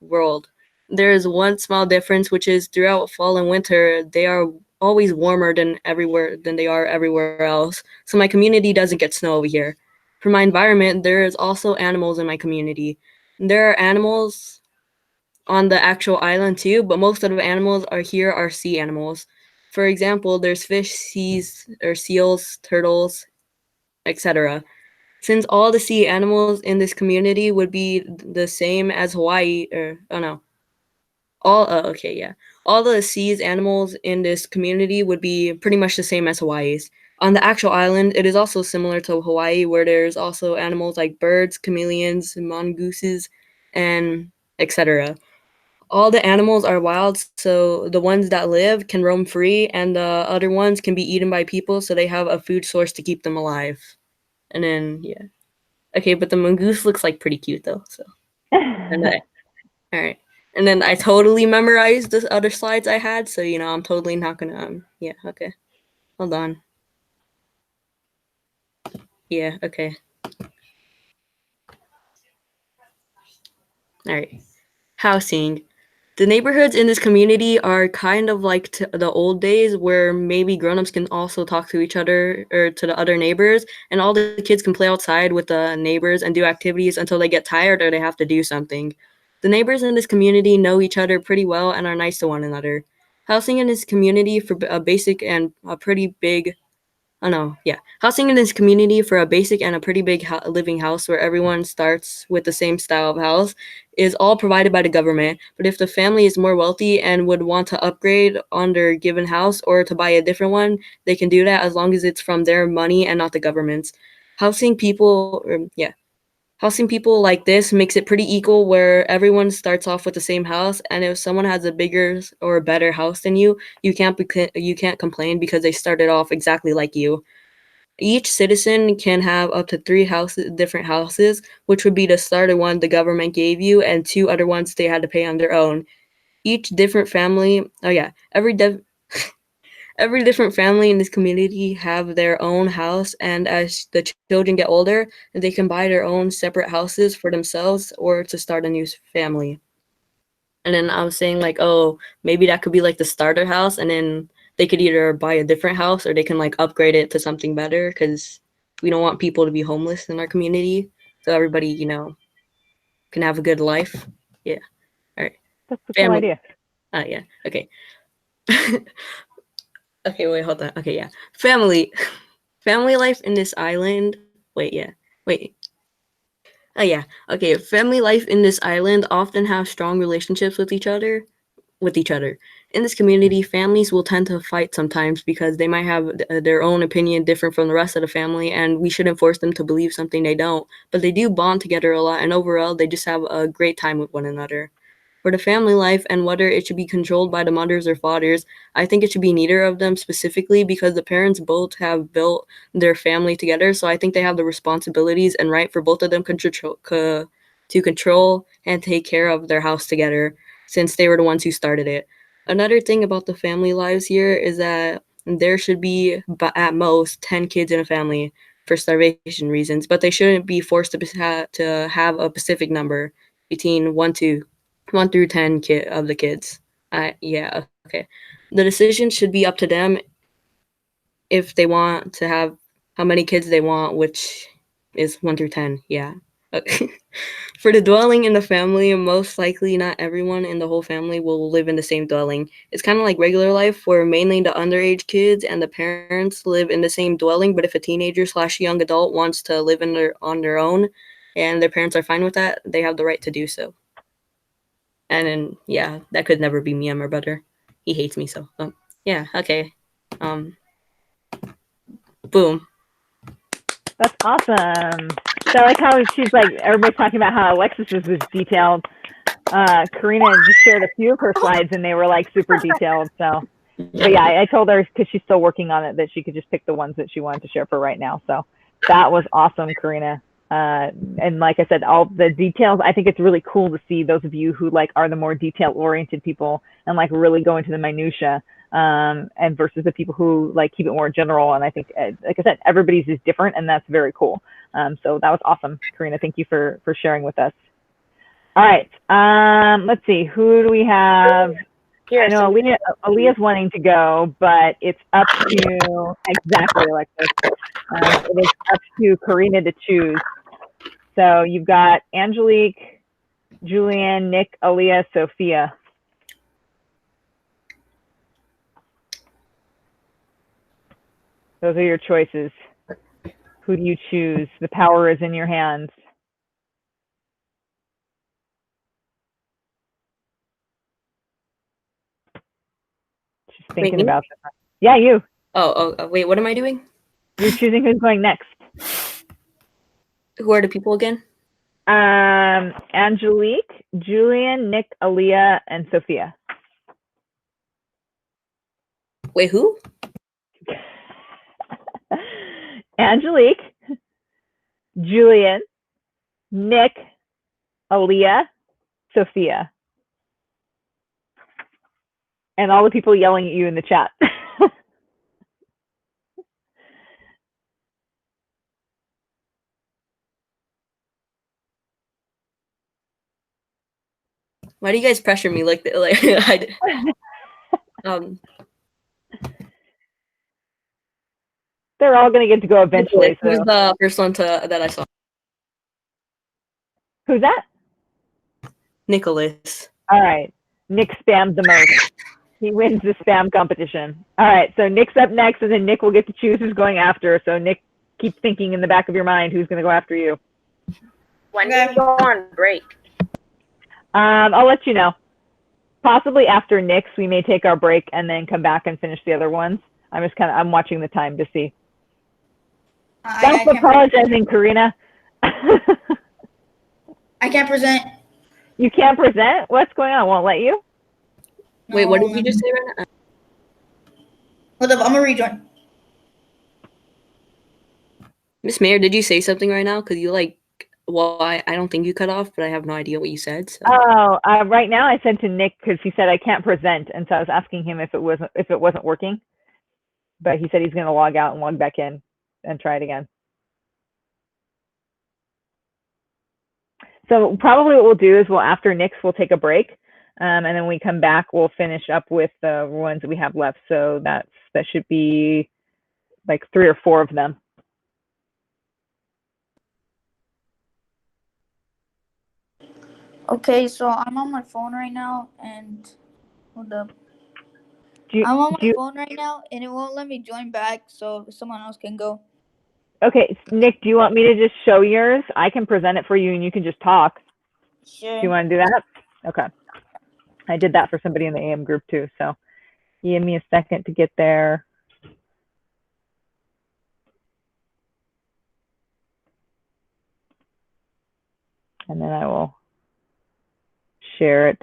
world. There is one small difference, which is throughout fall and winter, they are always warmer than they are everywhere else. So my community doesn't get snow over here. For my environment, there is also animals in my community. There are animals on the actual island too, but most of the animals are sea animals. For example, there's fish, seals, turtles, etc. Since all the sea animals in this community would be the same as Hawaii, or oh no, okay, yeah. All the seas animals in this community would be pretty much the same as Hawaii's. On the actual island, it is also similar to Hawaii, where there's also animals like birds, chameleons, mongooses, and etc. All the animals are wild, so the ones that live can roam free, and the other ones can be eaten by people, so they have a food source to keep them alive. And then, yeah. Okay, but the mongoose looks like pretty cute though, so. And all right. And then I totally memorized the other slides I had, so I'm totally not gonna yeah, okay. Hold on. Yeah, okay. All right. Housing. The neighborhoods in this community are kind of like the old days where maybe grown-ups can also talk to each other or to the other neighbors, and all the kids can play outside with the neighbors and do activities until they get tired or they have to do something. The neighbors in this community know each other pretty well and are nice to one another. Housing in this community for a basic and a pretty big housing in this community for a basic and a pretty big living house where everyone starts with the same style of house is all provided by the government. But if the family is more wealthy and would want to upgrade on their given house or to buy a different one, they can do that as long as it's from their money and not the government's. Housing people like this makes it pretty equal where everyone starts off with the same house, and if someone has a bigger or better house than you, you can't complain because they started off exactly like you. Each citizen can have up to 3 different houses, which would be the starter one the government gave you and 2 other ones they had to pay on their own. Each different family, every different family in this community have their own house, and as the children get older, they can buy their own separate houses for themselves or to start a new family. And then I was saying like, oh, maybe that could be like the starter house, and then they could either buy a different house or they can like upgrade it to something better, because we don't want people to be homeless in our community. So everybody, can have a good life. Yeah. All right. That's a cool idea. Yeah. Okay. Okay, wait, hold on. Okay, yeah. Family life in this island. Wait, yeah. Wait. Oh, yeah. Okay, family life in this island often have strong relationships with each other. In this community, families will tend to fight sometimes because they might have their own opinion different from the rest of the family, and we shouldn't force them to believe something they don't. But they do bond together a lot, and overall, they just have a great time with one another. For the family life and whether it should be controlled by the mothers or fathers, I think it should be neither of them specifically, because the parents both have built their family together. So I think they have the responsibilities and right for both of them to control and take care of their house together, since they were the ones who started it. Another thing about the family lives here is that there should be at most 10 kids in a family for starvation reasons, but they shouldn't be forced to have a specific number between 1 through 10 of the kids. Yeah, okay. The decision should be up to them if they want to have how many kids they want, which is 1 through 10. Yeah. Okay. For the dwelling in the family, most likely not everyone in the whole family will live in the same dwelling. It's kind of like regular life where mainly the underage kids and the parents live in the same dwelling, but if a teenager slash young adult wants to live on their own and their parents are fine with that, they have the right to do so. And then, yeah, that could never be me and my brother. He hates me, so yeah, okay. Boom. That's awesome. So I like how she's like, everybody's talking about how Alexis's was detailed. Karina just shared a few of her slides and they were like super detailed. So, but yeah, I told her because she's still working on it that she could just pick the ones that she wanted to share for right now. So that was awesome, Karina. And like I said, all the details, I think it's really cool to see those of you who like are the more detail oriented people and like really go into the minutia. And versus the people who like keep it more general. And I think, like I said, everybody's is different, and that's very cool. So that was awesome, Karina. Thank you for sharing with us. All right, let's see. Who do we have? I know Aaliyah's wanting to go, but it's up to exactly Alexis. It is up to Karina to choose. So you've got Angelique, Julianne, Nick, Aaliyah, Sophia. Those are your choices. Who do you choose? The power is in your hands. Just thinking about that. Yeah, you. Oh, wait, what am I doing? You're choosing who's going next. Who are the people again? Angelique, Julian, Nick, Aaliyah, and Sophia. Wait, who? Angelique, Julian, Nick, Aaliyah, Sophia. And all the people yelling at you in the chat. Why do you guys pressure me like that? Like, They're all going to get to go eventually. Who's the first one that I saw? Who's that? Nicholas. All right. Nick spammed the most. He wins the spam competition. All right. So Nick's up next, and then Nick will get to choose who's going after. So Nick, keep thinking in the back of your mind who's going to go after you. When do you go on break? I'll let you know. Possibly after Nick's, we may take our break and then come back and finish the other ones. I'm watching the time to see. Stop apologizing, Karina. I can't present. You can't present? What's going on? Won't let you? No. Wait, what did you just say right now? Hold up, I'm gonna rejoin. Miss Mayor, did you say something right now? Because you I don't think you cut off, but I have no idea what you said. So. Oh, right now I said to Nick because he said I can't present, and so I was asking him if it wasn't working. But he said he's going to log out and log back in and try it again. So probably what we'll do is after Nick's, we'll take a break. And then when we come back, we'll finish up with the ones that we have left. So that should be like 3 or 4 of them. Okay, so I'm on my phone right now, and hold up. I'm on my phone right now, and it won't let me join back, so someone else can go. Okay, Nick, do you want me to just show yours? I can present it for you, and you can just talk. Sure. Do you want to do that? Okay. I did that for somebody in the AM group too, so give me a second to get there. And then I will share it.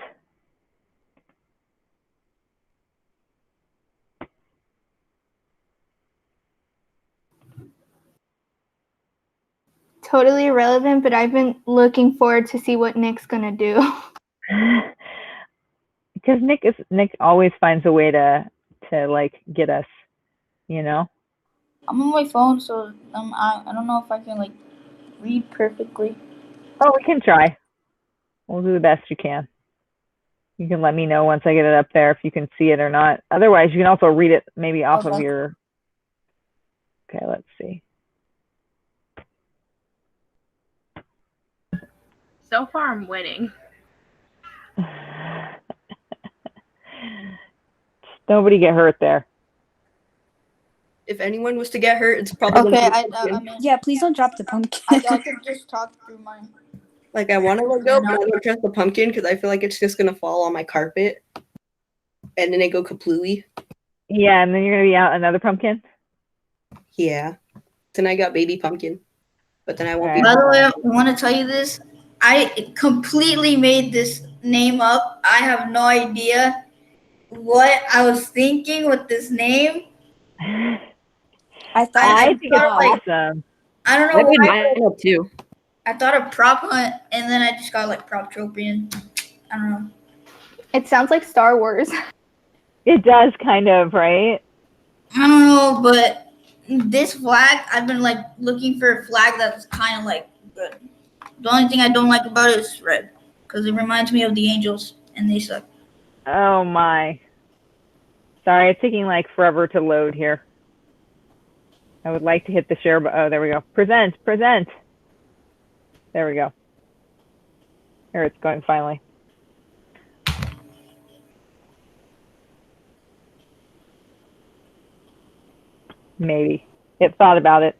Totally irrelevant, but I've been looking forward to see what Nick's gonna do. Because Nick always finds a way to like get us, you know. I'm on my phone, so I don't know if I can like read perfectly. Oh, we can try. We'll do the best you can. You can let me know once I get it up there if you can see it or not. Otherwise, you can also read it maybe off of your. Okay, let's see. So far, I'm winning. Nobody get hurt there. If anyone was to get hurt, it's probably Okay, gonna be I mean, Yeah, please don't drop the pumpkin. I could just talk through mine. like I want to let go, but I don't trust the pumpkin because I feel like it's just gonna fall on my carpet, and then it go kaplooey. Yeah, and then you're gonna be out another pumpkin. Yeah. Then I got baby pumpkin, but then I won't be. By the way, I want to tell you this. I completely made this name up. I have no idea what I was thinking with this name. I thought I it think it's was awesome. I don't I know made why. mine up too. I thought of prop hunt, and then I just got like prop tropian. I don't know. It sounds like Star Wars. It does kind of, right? I don't know, but this flag, I've been like looking for a flag that's kind of like good. The only thing I don't like about it is red, because it reminds me of the Angels, and they suck. Oh my. Sorry, it's taking like forever to load here. I would like to hit the share button. Oh, there we go. Present. There we go. Here it's going finally. Maybe. It thought about it.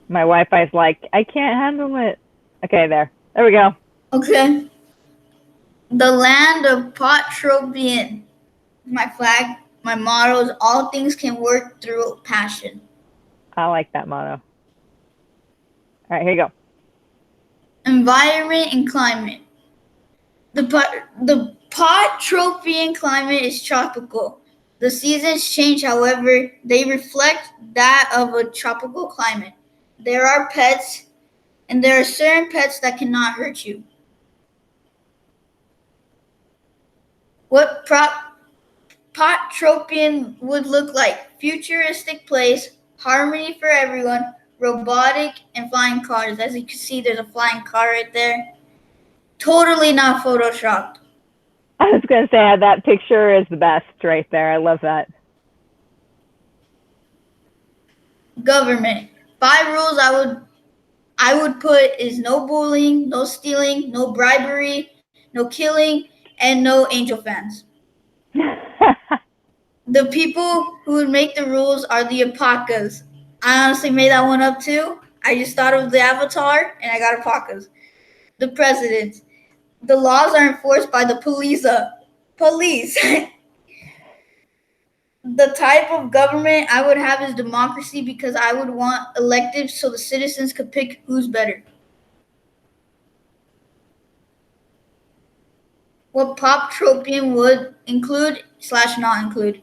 My Wi-Fi's like, I can't handle it. Okay, there. There we go. Okay. The land of Potropian. My flag, my motto is all things can work through passion. I like that motto. All right, here you go. Environment and climate. The Potropian climate is tropical. The seasons change, however, they reflect that of a tropical climate. There are pets, and there are certain pets that cannot hurt you. What Potropian would look like? Futuristic place, harmony for everyone, robotic, and flying cars. As you can see, there's a flying car right there. Totally not photoshopped. I was going to say that picture is the best right there. I love that. Government. 5 rules I would put is no bullying, no stealing, no bribery, no killing, and no angel fans. The people who would make the rules are the Apakas. I honestly made that one up too. I just thought of the Avatar and I got Apakas. The president. The laws are enforced by the police. The type of government I would have is democracy because I would want electives so the citizens could pick who's better. What Potropian would include / not include.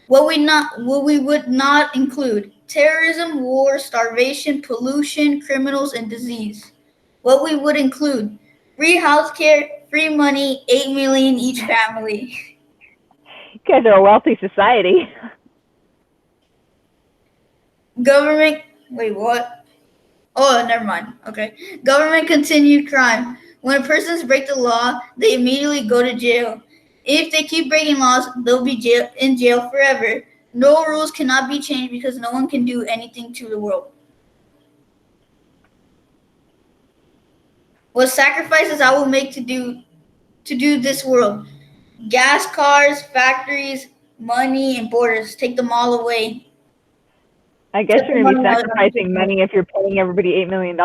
What we would not include. Terrorism, war, starvation, pollution, criminals, and disease. What we would include. Free healthcare, free money, 8 million each family. You guys are a wealthy society. Government, wait, what? Oh, never mind. Okay. Government continued crime. When persons break the law, they immediately go to jail. If they keep breaking laws, they'll be in jail forever. No rules cannot be changed because no one can do anything to the world. What sacrifices I will make to do this world? Gas cars, factories, money, and borders. Take them all away. I guess you're going to be sacrificing money if you're paying everybody $8 million.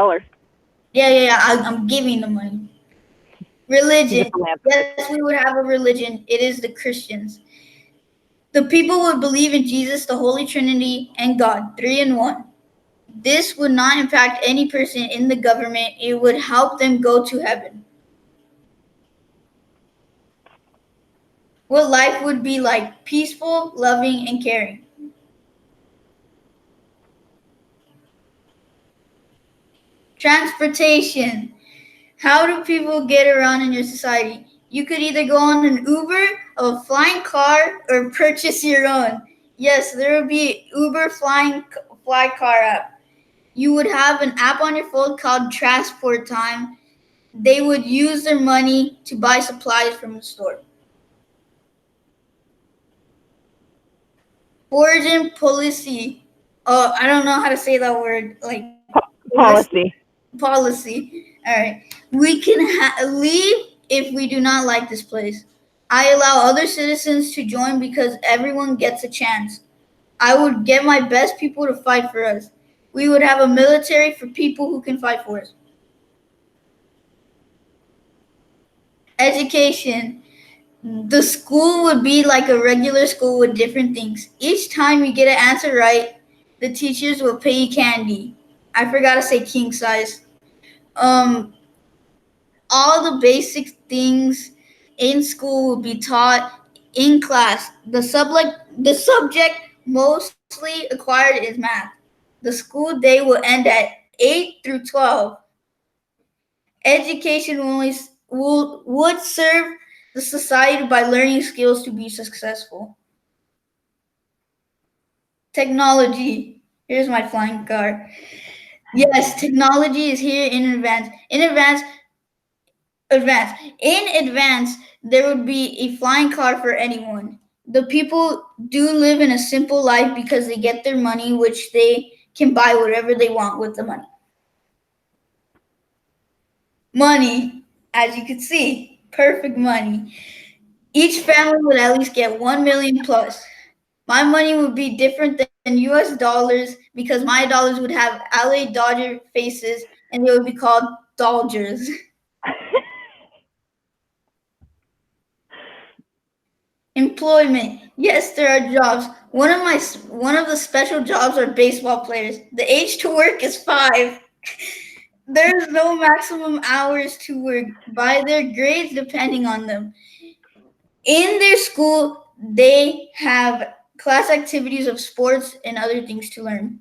Yeah. I'm giving the money. Religion. Yes, we would have a religion. It is the Christians. The people would believe in Jesus, the Holy Trinity, and God, 3 in 1. This would not impact any person in the government. It would help them go to heaven. What life would be like? Peaceful, loving, and caring. Transportation. How do people get around in your society? You could either go on an Uber, a flying car, or purchase your own. Yes, there will be Uber fly car app. You would have an app on your phone called Transport Time. they would use their money to buy supplies from the store. Foreign policy. Oh, I don't know how to say that word. Like Policy. Policy. All right. We can leave if we do not like this place. I allow other citizens to join because everyone gets a chance. I would get my best people to fight for us. We would have a military for people who can fight for us. Education. The school would be like a regular school with different things. Each time you get an answer right, the teachers will pay you candy. I forgot to say king size. All the basic things in school will be taught in class. The subject mostly acquired is math. The school day will end at 8 through 12. Education would serve the society by learning skills to be successful. Technology. Here's my flying car. Yes, technology is here in advance. In advance, there would be a flying car for anyone. The people do live in a simple life because they get their money, which they can buy whatever they want with the money. Money, as you can see, perfect money. Each family would at least get 1 million plus. My money would be different than US dollars because my dollars would have LA Dodger faces and they would be called Dodgers. Employment. Yes, there are jobs. One of the special jobs are baseball players. The age to work is 5. There's no maximum hours to work by their grades depending on them. In their school, they have class activities of sports and other things to learn.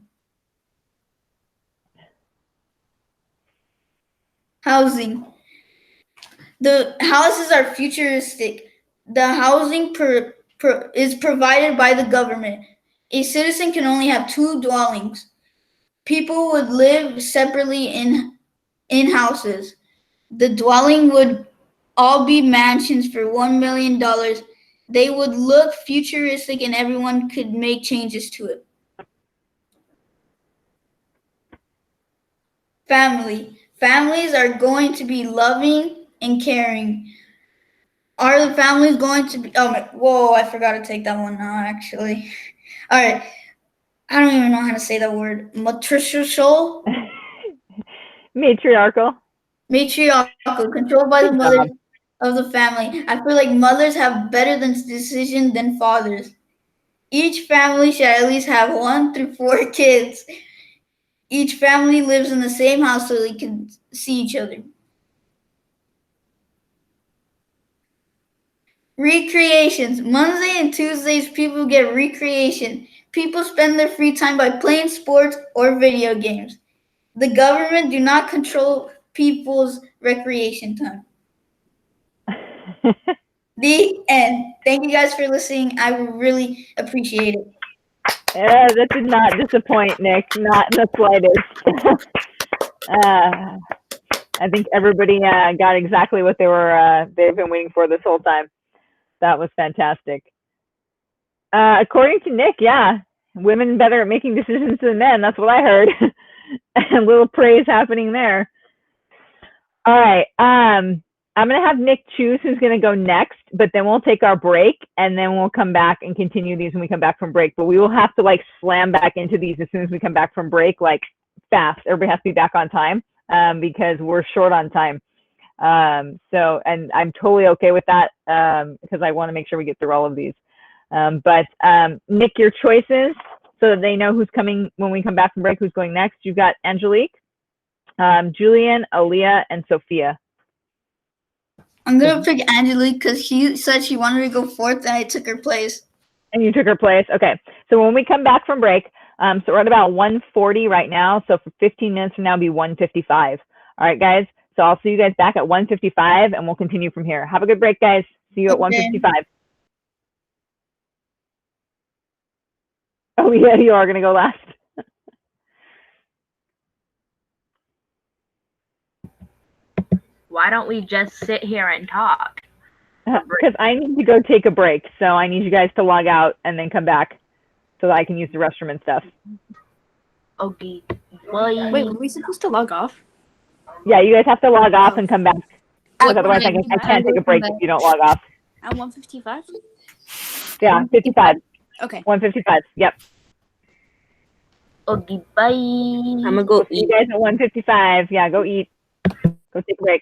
Housing. The houses are futuristic. The housing is provided by the government. A citizen can only have 2 dwellings. People would live separately in houses. The dwelling would all be mansions for $1 million. They would look futuristic and everyone could make changes to it. Family. Families are going to be loving and caring. Are the families going to be... whoa, I forgot to take that one out, actually. All right. I don't even know how to say that word. Matriarchal? Matriarchal. Matriarchal, controlled by the mothers of the family. I feel like mothers have better decision than fathers. Each family should at least have 1 through 4 kids. Each family lives in the same house so they can see each other. Recreations. Monday and Tuesdays, people get recreation. People spend their free time by playing sports or video games. The government do not control people's recreation time. The end. Thank you guys for listening. I really appreciate it. Yeah, that did not disappoint, Nick. Not in the slightest. I think everybody got exactly what they've been waiting for this whole time. That was fantastic. According to Nick, yeah, women better at making decisions than men. That's what I heard. A little praise happening there. All right. I'm going to have Nick choose who's going to go next, but then we'll take our break and then we'll come back and continue these when we come back from break. But we will have to like slam back into these as soon as we come back from break, like fast. Everybody has to be back on time because we're short on time. So, and I'm totally okay with that because I want to make sure we get through all of these. But Nick, your choices so that they know who's coming when we come back from break, who's going next. You've got Angelique, Julian, Aaliyah, and Sophia. I'm going to pick Angelique because she said she wanted to go fourth and I took her place. And you took her place? Okay. So when we come back from break, so we're at about 1:40 right now. So for 15 minutes from now, it'll be 1:55. All right, guys. So I'll see you guys back at 1:55 and we'll continue from here. Have a good break, guys. See you at 1:55. Oh, yeah, you are going to go last. why don't we just sit here and talk? Because I need to go take a break, so I need you guys to log out and then come back so that I can use the restroom and stuff. Okay. Bye. Wait, were we supposed to log off? Yeah, you guys have to log off and come back. Because At otherwise I can't take a break if you don't log off. At 1:55? Yeah, 55. Okay. 1:55. Yep. Okay, bye. I'm gonna go See you eat. guys at 1:55. Yeah, go eat. Go take a break.